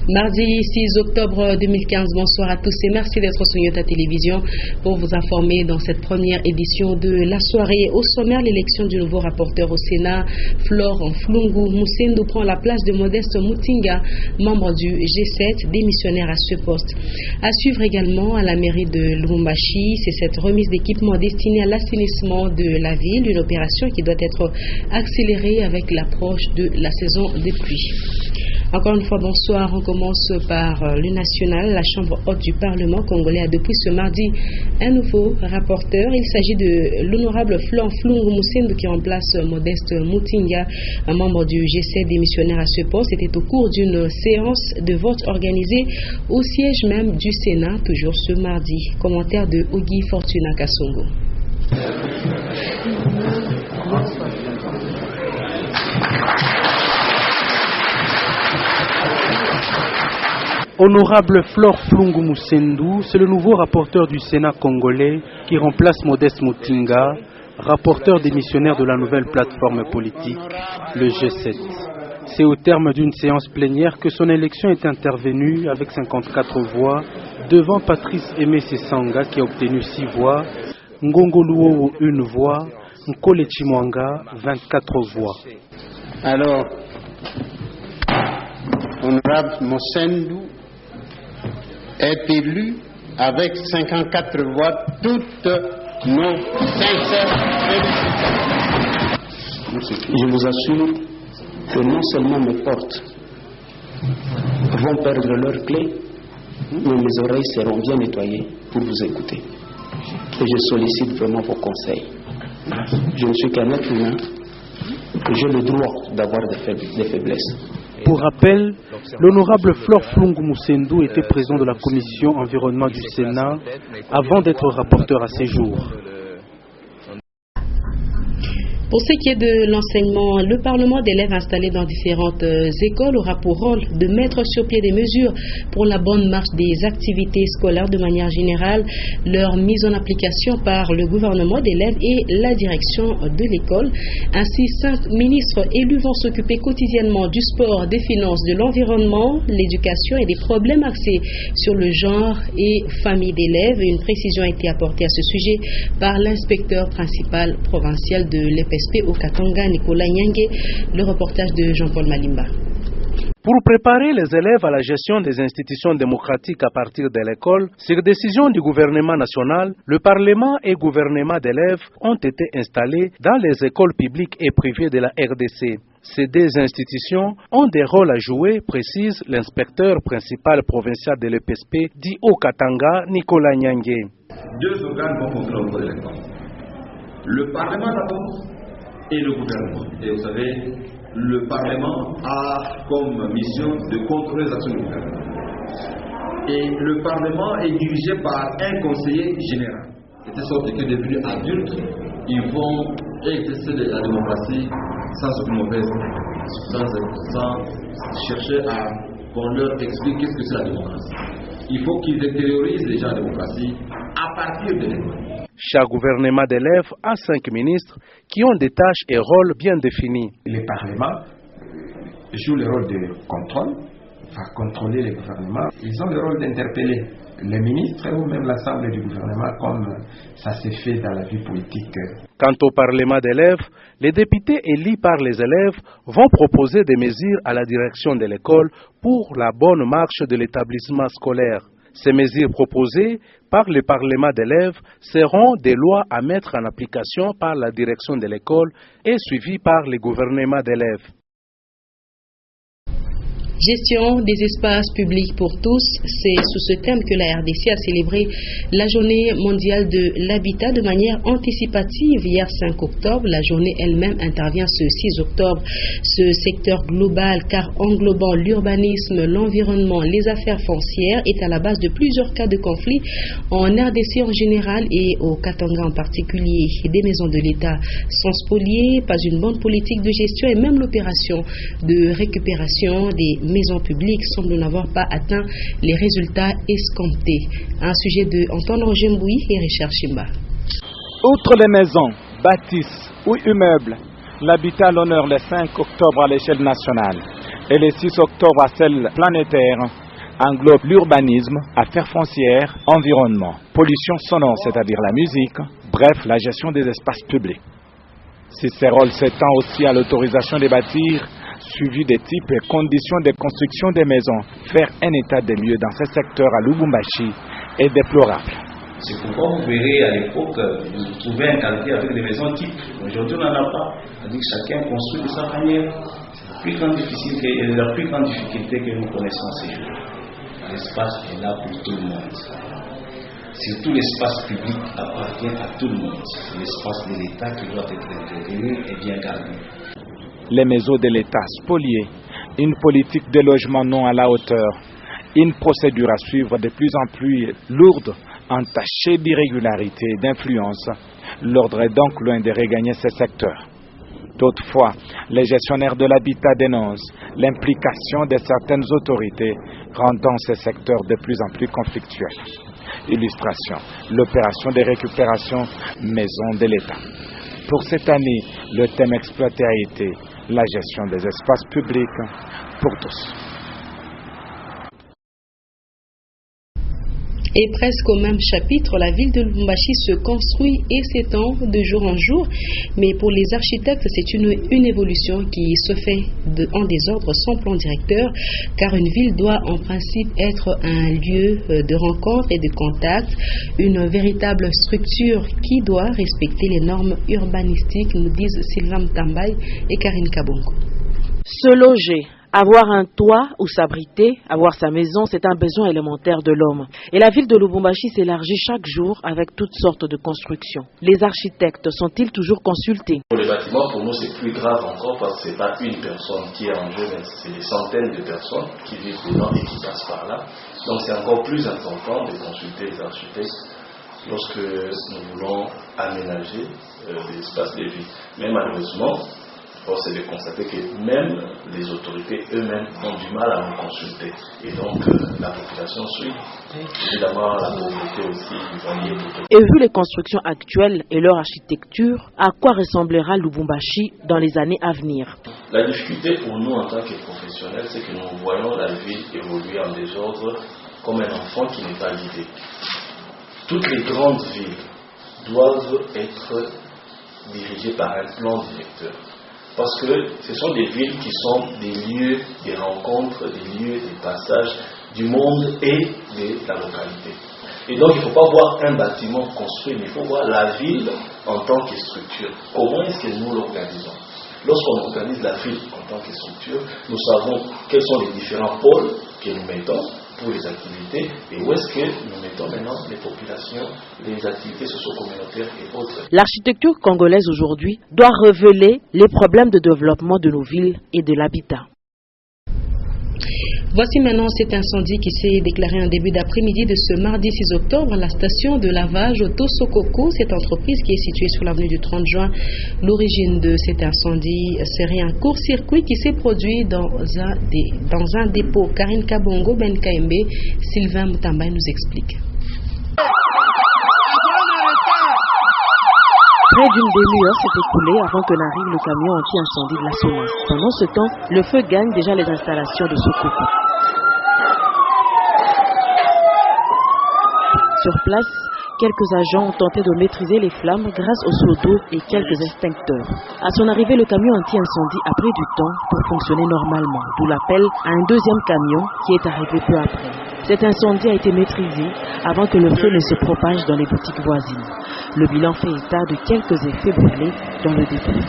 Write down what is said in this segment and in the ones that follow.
Mardi 6 octobre 2015, bonsoir à tous et merci d'être sur Yota Télévision pour vous informer dans cette première édition de la soirée. Au sommaire, l'élection du nouveau rapporteur au Sénat, Flore Flungu Musendu, prend la place de Modeste Mutinga, membre du G7, démissionnaire à ce poste. À suivre également à la mairie de Lubumbashi, c'est cette remise d'équipement destinée à l'assainissement de la ville, une opération qui doit être accélérée avec l'approche de la saison des pluies. Encore une fois, bonsoir. On commence par le national. La Chambre haute du Parlement congolais a depuis ce mardi un nouveau rapporteur. Il s'agit de l'honorable Flore Flungu Musendu qui remplace Modeste Mutinga, un membre du G7 démissionnaire à ce poste. C'était au cours d'une séance de vote organisée au siège même du Sénat, toujours ce mardi. Commentaire de Ogi Fortuna Kassongo. Honorable Flore Flungu Musendu, c'est le nouveau rapporteur du Sénat congolais qui remplace Modeste Mutinga, rapporteur démissionnaire de la nouvelle plateforme politique, le G7. C'est au terme d'une séance plénière que son élection est intervenue avec 54 voix devant Patrice Aimé Sesanga qui a obtenu 6 voix, Ngongo Luowo 1 voix, Nkole Chimwanga 24 voix. Alors, honorable Musendu est élu avec 54 voix, toutes nos sincères félicitations. Je vous assure que non seulement mes portes vont perdre leurs clés, mais mes oreilles seront bien nettoyées pour vous écouter. Et je sollicite vraiment vos conseils. Je ne suis qu'un être humain et j'ai le droit d'avoir des faiblesses. Pour rappel, l'honorable Flore Flungu Musendu était président de la commission environnement du Sénat avant d'être rapporteur à ses jours. Pour ce qui est de l'enseignement, le Parlement d'élèves installés dans différentes écoles aura pour rôle de mettre sur pied des mesures pour la bonne marche des activités scolaires de manière générale, leur mise en application par le gouvernement d'élèves et la direction de l'école. Ainsi, 5 ministres élus vont s'occuper quotidiennement du sport, des finances, de l'environnement, l'éducation et des problèmes axés sur le genre et famille d'élèves. Une précision a été apportée à ce sujet par l'inspecteur principal provincial de l'EPSP au Katanga, Nicolas Nyange. Le reportage de Jean-Paul Malimba. Pour préparer les élèves à la gestion des institutions démocratiques à partir de l'école, sur décision du gouvernement national, le Parlement et gouvernement d'élèves ont été installés dans les écoles publiques et privées de la RDC. Ces deux institutions ont des rôles à jouer, précise l'inspecteur principal provincial de l'EPSP dit au Katanga, Nicolas Nyange. 2 organes vont contrôler l'école. Le Parlement d'abord et le gouvernement. Et vous savez, le Parlement a comme mission de contrôler les actions du gouvernement. Et le Parlement est dirigé par un conseiller général. De telle sorte que devenus adultes, ils vont exercer la démocratie sans aucune mauvaise, sans chercher à qu'on leur explique qu'est-ce que c'est la démocratie. Il faut qu'ils intériorisent déjà la démocratie à partir de l'école. Chaque gouvernement d'élèves a 5 ministres qui ont des tâches et rôles bien définis. Le Parlement joue le rôle de contrôle, va contrôler le gouvernement. Ils ont le rôle d'interpeller les ministres ou même l'Assemblée du gouvernement comme ça s'est fait dans la vie politique. Quant au Parlement d'élèves, les députés élus par les élèves vont proposer des mesures à la direction de l'école pour la bonne marche de l'établissement scolaire. Ces mesures proposées par le Parlement d'élèves seront des lois à mettre en application par la direction de l'école et suivies par le gouvernement d'élèves. Gestion des espaces publics pour tous, c'est sous ce thème que la RDC a célébré la journée mondiale de l'habitat de manière anticipative hier 5 octobre. La journée elle-même intervient ce 6 octobre. Ce secteur global, car englobant l'urbanisme, l'environnement, les affaires foncières, est à la base de plusieurs cas de conflit en RDC en général et au Katanga en particulier. Des maisons de l'État sont spoliées, pas une bonne politique de gestion et même l'opération de récupération des maisons publiques semble n'avoir pas atteint les résultats escomptés. Un sujet de Antoine Rogemboui et Richard Chimba. Outre les maisons, bâtisses ou immeubles, l'habitat à l'honneur le 5 octobre à l'échelle nationale. Et le 6 octobre à celle planétaire englobe l'urbanisme, affaires foncières, environnement, pollution sonore, c'est-à-dire la musique, bref, la gestion des espaces publics. Si ces rôles s'étendent aussi à l'autorisation de bâtir, suivi des types et conditions de construction des maisons, faire un état des lieux dans ce secteur à Lubumbashi est déplorable. C'est pourquoi vous verrez à l'époque, vous trouvez un quartier avec des maisons types. Aujourd'hui, on n'en a pas. C'est-à-dire que chacun construit de sa manière. La plus grande difficulté que nous connaissons ces jours. L'espace est là pour tout le monde. Surtout l'espace public appartient à tout le monde. C'est l'espace de l'État qui doit être entretenu et bien gardé. Les maisons de l'État spoliées, une politique de logement non à la hauteur, une procédure à suivre de plus en plus lourde, entachée d'irrégularités et d'influence. L'ordre est donc loin de regagner ces secteurs. Toutefois, les gestionnaires de l'habitat dénoncent l'implication de certaines autorités, rendant ces secteurs de plus en plus conflictuels. Illustration, l'opération de récupération maison de l'État. Pour cette année, le thème exploité a été la gestion des espaces publics pour tous. Et presque au même chapitre, la ville de Lubumbashi se construit et s'étend de jour en jour. Mais pour les architectes, c'est une évolution qui se fait en désordre sans plan directeur, car une ville doit en principe être un lieu de rencontre et de contact, une véritable structure qui doit respecter les normes urbanistiques, nous disent Sylvain Mtambaye et Karine Kabongo. Se loger, avoir un toit où s'abriter, avoir sa maison, c'est un besoin élémentaire de l'homme. Et la ville de Lubumbashi s'élargit chaque jour avec toutes sortes de constructions. Les architectes sont-ils toujours consultés? Pour les bâtiments, pour nous, c'est plus grave encore parce que ce n'est pas une personne qui est en jeu, mais c'est des centaines de personnes qui vivent dedans et qui passent par là. Donc c'est encore plus important de consulter les architectes lorsque nous voulons aménager des espaces de vie. Mais malheureusement, force est de constater que même les autorités eux-mêmes ont du mal à nous consulter. Et donc, la population suit. Évidemment, la pauvreté aussi, ils vont y être. Et vu les constructions actuelles et leur architecture, à quoi ressemblera Lubumbashi dans les années à venir? La difficulté pour nous en tant que professionnels, c'est que nous voyons la ville évoluer en désordre comme un enfant qui n'est pas guidé. Toutes les grandes villes doivent être dirigées par un plan directeur. Parce que ce sont des villes qui sont des lieux des rencontres, des lieux des passages du monde et de la localité. Et donc il ne faut pas voir un bâtiment construit, mais il faut voir la ville en tant que structure. Comment est-ce que nous l'organisons? Lorsqu'on organise la ville en tant que structure, nous savons quels sont les différents pôles que nous mettons pour les activités et où est-ce que nous mettons maintenant les populations, les activités socio-communautaires et autres. L'architecture congolaise aujourd'hui doit révéler les problèmes de développement de nos villes et de l'habitat. Voici maintenant cet incendie qui s'est déclaré en début d'après-midi de ce mardi 6 octobre à la station de lavage Tosokoko, cette entreprise qui est située sur l'avenue du 30 juin. L'origine de cet incendie serait un court-circuit qui s'est produit dans un dépôt. Karine Kabongo, Ben KMB, Sylvain Mtambaye nous explique. Près d'une demi-heure s'est écoulée avant que n'arrive le camion anti-incendie de la SONAS. Pendant ce temps, le feu gagne déjà les installations de Sokoko. Sur place, quelques agents ont tenté de maîtriser les flammes grâce au seau d'eau et quelques extincteurs. À son arrivée, le camion anti-incendie a pris du temps pour fonctionner normalement, d'où l'appel à un deuxième camion qui est arrivé peu après. Cet incendie a été maîtrisé avant que le feu ne se propage dans les boutiques voisines. Le bilan fait état de quelques effets brûlés dans le dépôt.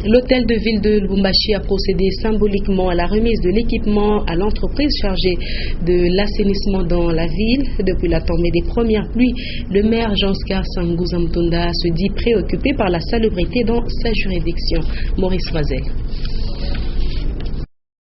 L'hôtel de ville de Lubumbashi a procédé symboliquement à la remise de l'équipement à l'entreprise chargée de l'assainissement dans la ville. Depuis la tombée des premières pluies, le maire Jean-Oscar Sanguza Mutunda se dit préoccupé par la salubrité dans sa juridiction. Maurice Vazel.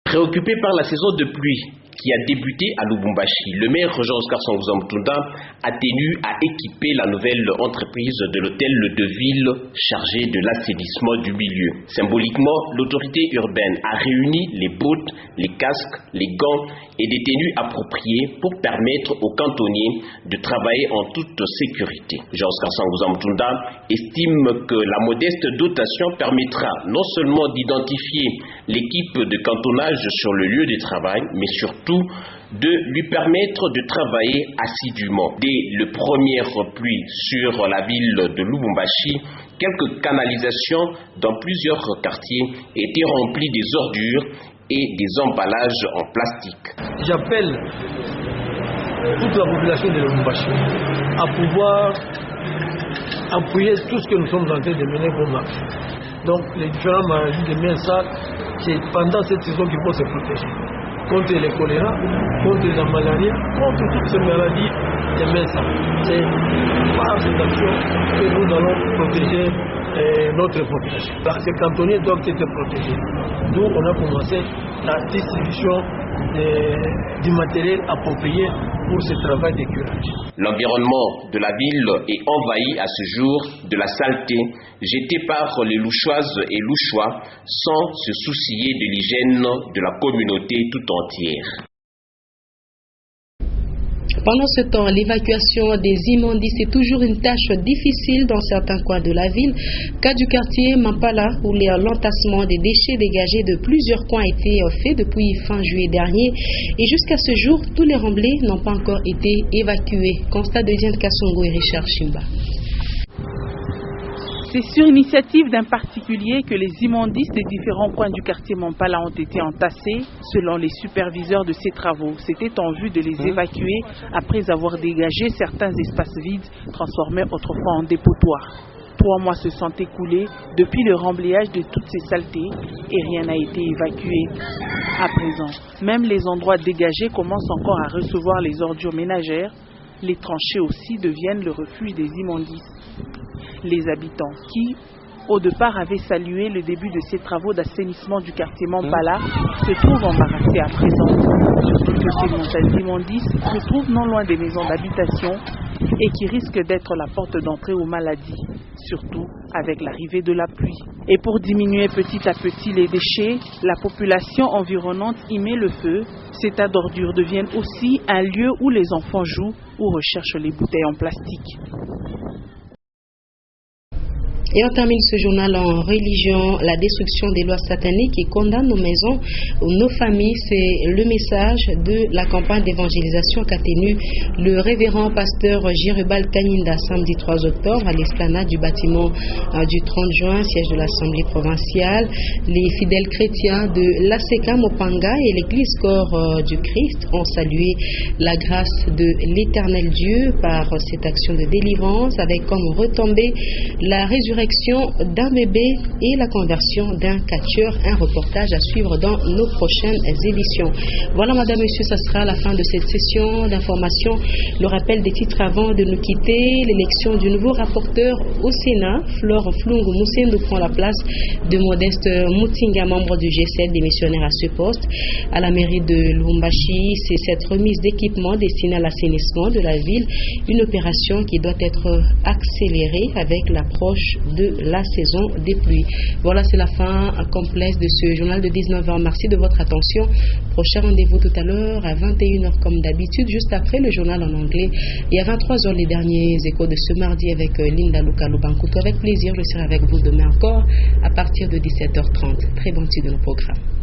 Préoccupé par la saison de pluie qui a débuté à Lubumbashi. Le maire Jean-Oscar Sangouza Mutunda a tenu à équiper la nouvelle entreprise de l'hôtel de ville chargé de l'assainissement du milieu. Symboliquement, l'autorité urbaine a réuni les bottes, les casques, les gants et des tenues appropriées pour permettre aux cantonniers de travailler en toute sécurité. Jean-Oscar Sangouza Mutunda estime que la modeste dotation permettra non seulement d'identifier l'équipe de cantonnage sur le lieu de travail, mais surtout de lui permettre de travailler assidûment. Dès le premier pluie sur la ville de Lubumbashi, quelques canalisations dans plusieurs quartiers étaient remplies des ordures et des emballages en plastique. J'appelle toute la population de Lubumbashi à pouvoir appuyer tout ce que nous sommes en train de mener comme marche. Donc les différentes maladies de Mensa, c'est pendant cette saison qu'il faut se protéger contre le choléra, contre la malaria, contre toutes ces maladies de Mensa. C'est par cette action que nous allons protéger notre population. Ces cantonniers doivent être protégés. D'où on a commencé la distribution du matériel approprié pour ce travail de curage. L'environnement de la ville est envahi à ce jour de la saleté jetée par les louchoises et louchois sans se soucier de l'hygiène de la communauté tout entière. Pendant ce temps, l'évacuation des immondices est toujours une tâche difficile dans certains coins de la ville. Cas du quartier Mampala, où l'entassement des déchets dégagés de plusieurs coins a été fait depuis fin juillet dernier. Et jusqu'à ce jour, tous les remblais n'ont pas encore été évacués. Constat de Diane Kassongo et Richard Chimba. C'est sur initiative d'un particulier que les immondices des différents coins du quartier Mampala ont été entassés. Selon les superviseurs de ces travaux, c'était en vue de les évacuer après avoir dégagé certains espaces vides transformés autrefois en dépotoirs. 3 mois se sont écoulés depuis le remblayage de toutes ces saletés et rien n'a été évacué. À présent, même les endroits dégagés commencent encore à recevoir les ordures ménagères. Les tranchées aussi deviennent le refuge des immondices. Les habitants qui, au départ, avaient salué le début de ces travaux d'assainissement du quartier Mampala se trouvent embarrassés à présent. Surtout que ces montagnes d'immondices se trouvent non loin des maisons d'habitation et qui risquent d'être la porte d'entrée aux maladies, surtout avec l'arrivée de la pluie. Et pour diminuer petit à petit les déchets, la population environnante y met le feu. Ces tas d'ordures deviennent aussi un lieu où les enfants jouent ou recherchent les bouteilles en plastique. Et on termine ce journal en religion, la destruction des lois sataniques qui condamnent nos maisons ou nos familles. C'est le message de la campagne d'évangélisation qu'a tenu le révérend pasteur Jirubal Kaninda samedi 3 octobre à l'esplanade du bâtiment du 30 juin, siège de l'Assemblée provinciale. Les fidèles chrétiens de l'ACK Mopanga et l'Église Corps du Christ ont salué la grâce de l'Éternel Dieu par cette action de délivrance avec comme retombée la résurrection d'un bébé et la conversion d'un catcheur. Un reportage à suivre dans nos prochaines éditions. Voilà, madame, monsieur, ça sera la fin de cette session d'information. Le rappel des titres avant de nous quitter. L'élection du nouveau rapporteur au Sénat, Flore Flungu Musendu, prend la place de Modeste Mutinga, membre du G7 démissionnaire à ce poste. À la mairie de Lubumbashi, c'est cette remise d'équipement destinée à l'assainissement de la ville, une opération qui doit être accélérée avec l'approche de la saison des pluies. Voilà, c'est la fin complète de ce journal de 19h. Merci de votre attention. Prochain rendez-vous tout à l'heure à 21h comme d'habitude, juste après le journal en anglais. Et à 23h, les derniers échos de ce mardi avec Linda Luka Lubankuto. Avec plaisir, je serai avec vous demain encore à partir de 17h30. Très bon titre de nos programmes.